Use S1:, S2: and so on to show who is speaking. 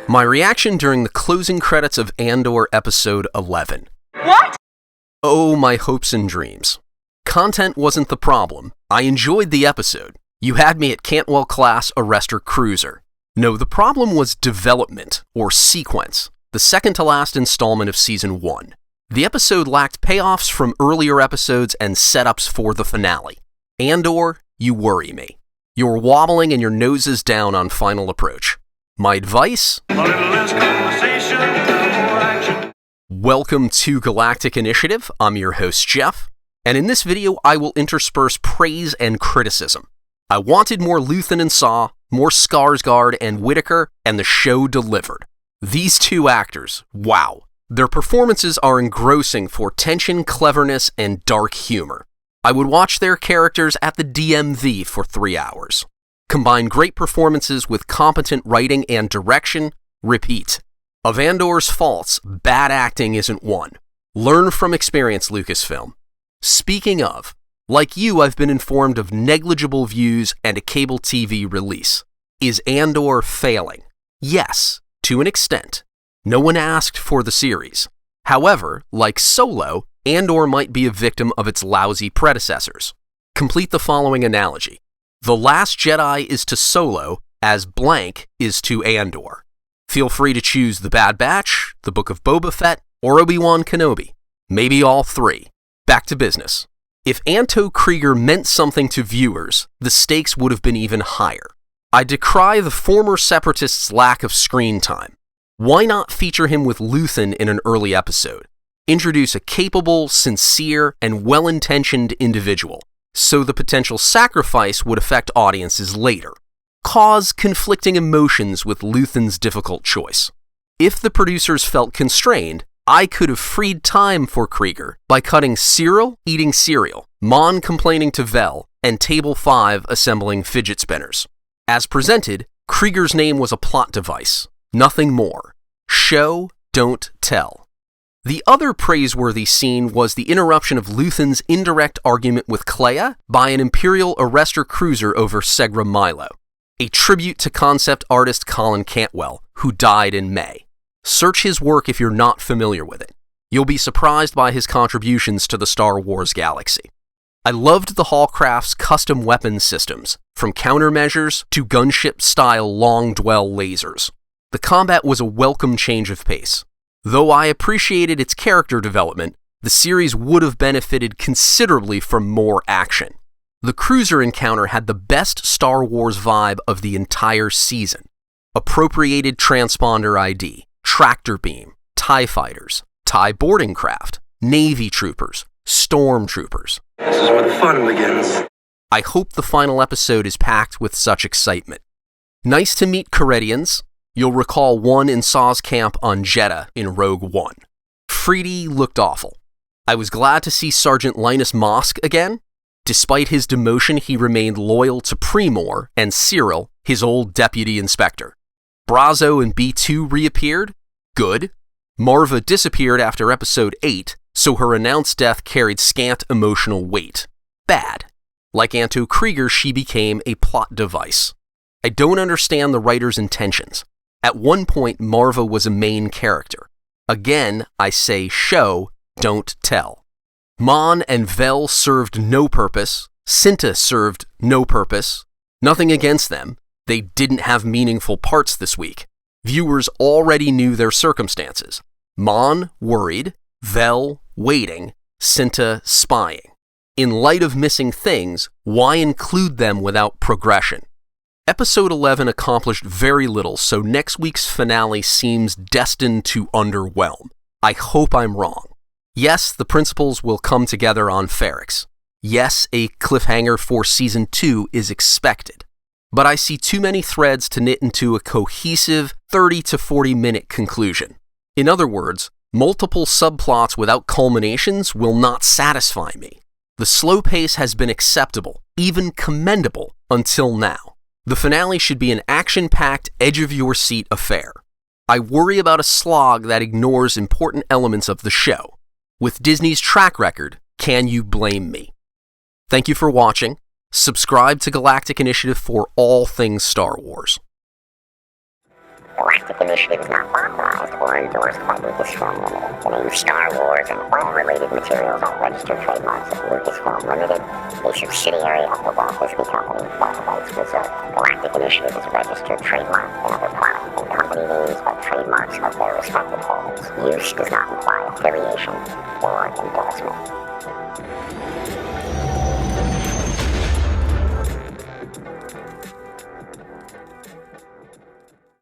S1: My reaction during the closing credits of Andor Episode 11.
S2: What?
S1: Oh, my hopes and dreams. Content wasn't the problem. I enjoyed the episode. You had me at Cantwell-class arrestor cruiser. No, the problem was development, or sequence, the second-to-last installment of Season 1. The episode lacked payoffs from earlier episodes and setups for the finale. Andor, you worry me. You're wobbling and your nose is down on final approach. My advice? A little less conversation, more action. Welcome to Galactic Initiative. I'm your host, Jeff, and in this video I will intersperse praise and criticism. I wanted more Luthen and Saw, more Skarsgård and Whitaker, and the show delivered. These two actors, wow. Their performances are engrossing for tension, cleverness, and dark humor. I would watch their characters at the DMV for 3 hours. Combine great performances with competent writing and direction, repeat. Of Andor's faults, bad acting isn't one. Learn from experience, Lucasfilm. Speaking of, like you, I've been informed of negligible views and a cable TV release. Is Andor failing? Yes, to an extent. No one asked for the series. However, like Solo, Andor might be a victim of its lousy predecessors. Complete the following analogy. The Last Jedi is to Solo as blank is to Andor. Feel free to choose The Bad Batch, The Book of Boba Fett, or Obi-Wan Kenobi. Maybe all three. Back to business. If Anto Kreegyr meant something to viewers, the stakes would have been even higher. I decry the former Separatist's lack of screen time. Why not feature him with Luthen in an early episode? Introduce a capable, sincere, and well-intentioned individual, so the potential sacrifice would affect audiences later. Cause conflicting emotions with Luthen's difficult choice. If the producers felt constrained, I could have freed time for Kreegyr by cutting Cyril eating cereal, Mon complaining to Vel, and Table 5 assembling fidget spinners. As presented, Kreegyr's name was a plot device, nothing more. Show, don't tell. The other praiseworthy scene was the interruption of Luthen's indirect argument with Kleya by an Imperial arrestor cruiser over Segra Milo, a tribute to concept artist Colin Cantwell, who died in May. Search his work if you're not familiar with it. You'll be surprised by his contributions to the Star Wars galaxy. I loved the Hallcraft's custom weapons systems, from countermeasures to gunship-style long-dwell lasers. The combat was a welcome change of pace. Though I appreciated its character development, the series would have benefited considerably from more action. The cruiser encounter had the best Star Wars vibe of the entire season. Appropriated transponder ID, tractor beam, TIE fighters, TIE boarding craft, Navy troopers, stormtroopers.
S3: This is where the fun begins.
S1: I hope the final episode is packed with such excitement. Nice to meet Corellians. You'll recall one in Saw's camp on Jeddah in Rogue One. Freedy looked awful. I was glad to see Sergeant Linus Mosk again. Despite his demotion, he remained loyal to Premor and Cyril, his old deputy inspector. Brazo and B2 reappeared. Good. Marva disappeared after Episode 8, so her announced death carried scant emotional weight. Bad. Like Anto Kreegyr, she became a plot device. I don't understand the writer's intentions. At one point, Marva was a main character. Again, I say show, don't tell. Mon and Vel served no purpose. Cinta served no purpose. Nothing against them. They didn't have meaningful parts this week. Viewers already knew their circumstances. Mon worried, Vel waiting, Cinta spying. In light of missing things, why include them without progression? Episode 11 accomplished very little, so next week's finale seems destined to underwhelm. I hope I'm wrong. Yes, the principals will come together on Ferrix. Yes, a cliffhanger for Season 2 is expected. But I see too many threads to knit into a cohesive 30 to 40 minute conclusion. In other words, multiple subplots without culminations will not satisfy me. The slow pace has been acceptable, even commendable, until now. The finale should be an action-packed, edge-of-your-seat affair. I worry about a slog that ignores important elements of the show. With Disney's track record, can you blame me? Thank you for watching. Subscribe to Galactic Initiative for all things Star Wars.
S2: Galactic Initiative is not authorized or endorsed by Lucasfilm Limited. The name Star Wars and all related materials are registered trademarks of Lucasfilm Limited, a subsidiary of the Walt Disney Company, all rights reserved. Galactic Initiative is a registered trademark and other product and company names are trademarks of their respective holders. Use does not imply affiliation or endorsement.